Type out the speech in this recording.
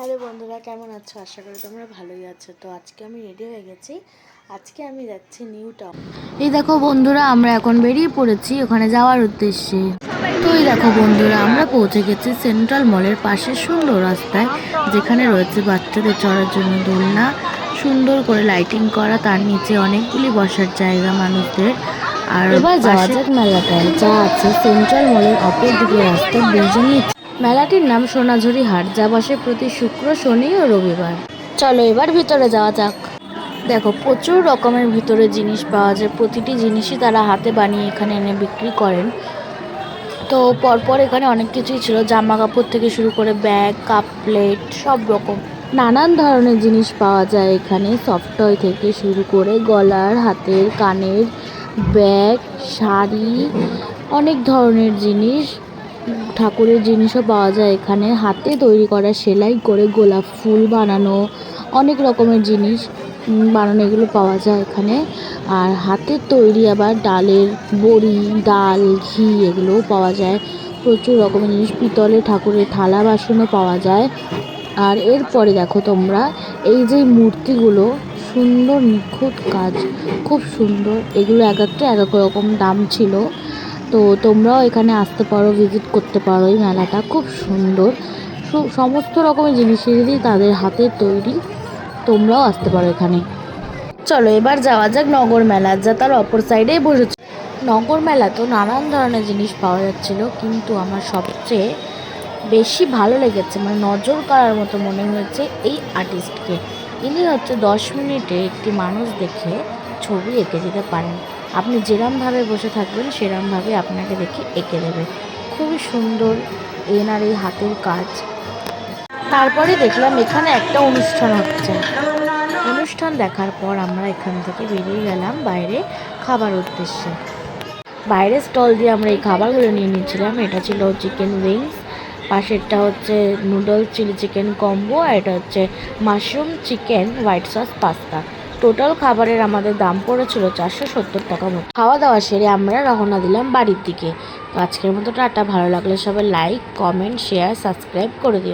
Hello বন্ধুরা, কেমন আছো? আশা করি তোমরা ভালোই আছো। তো আজকে আমি রেডি হয়ে গেছি। আজকে আমি যাচ্ছি নিউ টাউন। এই দেখো বন্ধুরা, আমরা এখন বেরিয়ে পড়েছি ওখানে যাওয়ার উদ্দেশ্যে। তো এই দেখো বন্ধুরা, আমরা পৌঁছে গেছি সেন্ট্রাল মলের পাশে সুন্দর রাস্তায়, যেখানে রয়েছে বাচ্চাদের চড়ার জন্য দোলনা, সুন্দর করে লাইটিং করা, তার নিচে অনেকগুলি বসার জায়গা মানুষদের। আর এবার যাওয়া যাক মেলাটায়, যা আছে সেন্ট্রাল মলের অপর দিকে রাস্তার ব্রিজের নিচে। মেলাটির নাম সোনাঝুরি হাট, যা বসে প্রতি শুক্র, শনি ও রবিবার। চলো এবার ভিতরে যাওয়া যাক। দেখো, প্রচুর রকমের ভিতরে জিনিস পাওয়া যায়। প্রতিটি জিনিসই তারা হাতে বানিয়ে এখানে এনে বিক্রি করেন। তো পরপর এখানে অনেক কিছুই ছিল, জামা কাপড় থেকে শুরু করে ব্যাগ, কাপ প্লেট, সব রকম নানান ধরনের জিনিস পাওয়া যায় এখানে। সফট টয় থেকে শুরু করে গলার, হাতের, কানের, ব্যাগ, শাড়ি, অনেক ধরনের জিনিস, ঠাকুরের জিনিসও পাওয়া যায় এখানে। হাতে তৈরি করা, সেলাই করে গোলাপ ফুল বানানো, অনেক রকমের জিনিস বানানো, এগুলো পাওয়া যায় এখানে। আর হাতের তৈরি আবার ডালের বড়ি, ডাল, ঘি, এগুলোও পাওয়া যায়। প্রচুর রকমের জিনিস, পিতলের ঠাকুরের থালা বাসনও পাওয়া যায়। আর এরপরে দেখো তোমরা, এই যে মূর্তিগুলো, সুন্দর নিখুঁত কাজ, খুব সুন্দর। এগুলো এক একটা এক এক রকম দাম ছিল। তো তোমরাও এখানে আসতে পারো, ভিজিট করতে পারো। এই মেলাটা খুব সুন্দর, সমস্ত রকমের জিনিসেরই তাদের হাতের তৈরি। তোমরাও আসতে পারো এখানে। চলো এবার যাওয়া যাক নগর মেলা, যা তার অপর সাইডেই বসেছে। নগর মেলা তো নানান ধরনের জিনিস পাওয়া যাচ্ছিল, কিন্তু আমার সবচেয়ে বেশি ভালো লেগেছে, মানে নজর কাড়ার মতো মনে হয়েছে এই আর্টিস্টকে। ইনি হচ্ছে 10 মিনিটে একটি মানুষ দেখে ছবি এঁকে দিতে পারেন। আপনি যেরমভাবে বসে থাকবেন সেরমভাবে আপনাকে দেখে এঁকে দেবে। খুবই সুন্দর এনার এই হাতের কাজ। তারপরে দেখলাম এখানে একটা অনুষ্ঠান হচ্ছে। অনুষ্ঠান দেখার পর আমরা এখান থেকে বেরিয়ে গেলাম বাইরে খাবার উদ্দেশ্যে। বাইরে স্টল দিয়ে আমরা এই খাবারগুলো নিয়ে নিয়েছিলাম। এটা ছিল চিকেন উইংস, পাশেরটা হচ্ছে নুডলস চিলি চিকেন কম্বো, আর এটা হচ্ছে mushroom chicken white sauce pasta. Total খাবারের আমাদের দাম পড়েছিল 470 টাকা মতো। খাওয়া দাওয়া সেরে আমরা রওনা দিলাম বাড়ির দিকে। তো আজকের মতো টাটা। ভালো লাগলে সবাই লাইক, কমেন্ট, শেয়ার, সাবস্ক্রাইব করে দিও।